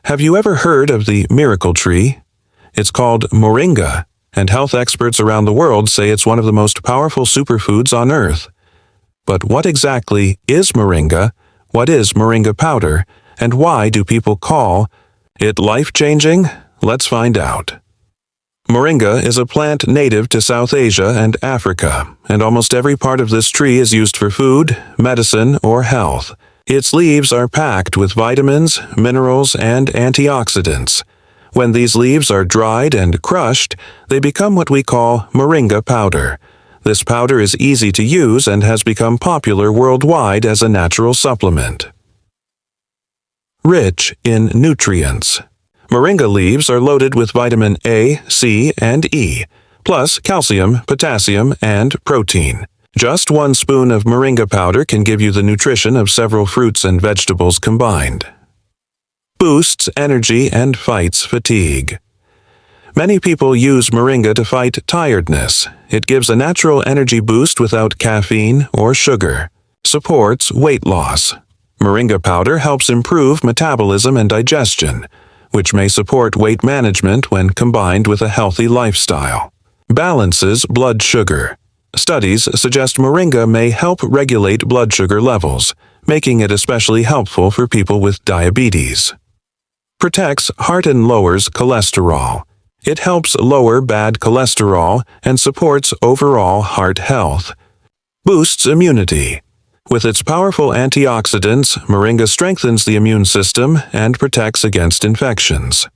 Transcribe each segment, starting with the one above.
Have you ever heard of the miracle tree? It's called Moringa, and health experts around the world say it's one of the most powerful superfoods on Earth. But what exactly is Moringa? What is Moringa powder? And why do people call it life-changing? Let's find out. Moringa is a plant native to South Asia and Africa, and almost every part of this tree is used for food, medicine, or health. Its leaves are packed with vitamins, minerals, and antioxidants. When these leaves are dried and crushed, they become what we call Moringa powder. This powder is easy to use and has become popular worldwide as a natural supplement. Rich in nutrients. Moringa leaves are loaded with vitamin A, C, and E, plus calcium, potassium, and protein. Just 1 spoon of Moringa powder can give you the nutrition of several fruits and vegetables combined. Boosts energy and fights fatigue. Many people use Moringa to fight tiredness. It gives a natural energy boost without caffeine or sugar. Supports weight loss. Moringa powder helps improve metabolism and digestion, which may support weight management when combined with a healthy lifestyle. Balances blood sugar. Studies suggest Moringa may help regulate blood sugar levels, making it especially helpful for people with diabetes. Protects heart and lowers cholesterol. It helps lower bad cholesterol and supports overall heart health. Boosts immunity. With its powerful antioxidants, Moringa strengthens the immune system and protects against infections.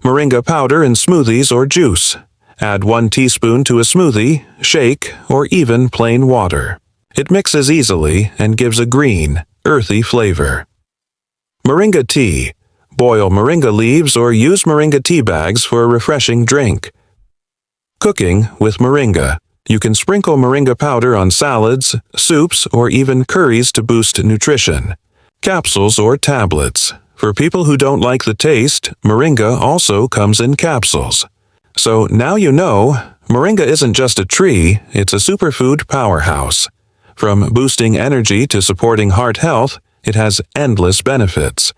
Moringa powder in smoothies or juice. Add 1 teaspoon to a smoothie, shake, or even plain water. It mixes easily and gives a green, earthy flavor. Moringa tea. Boil moringa leaves or use moringa tea bags for a refreshing drink. Cooking with moringa. You can sprinkle moringa powder on salads, soups, or even curries to boost nutrition. Capsules or tablets. For people who don't like the taste, moringa also comes in capsules. So now you know, moringa isn't just a tree, it's a superfood powerhouse. From boosting energy to supporting heart health, it has endless benefits.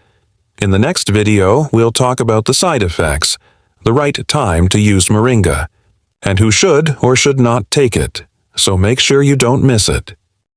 In the next video, we'll talk about the side effects, the right time to use moringa, and who should or should not take it, so make sure you don't miss it.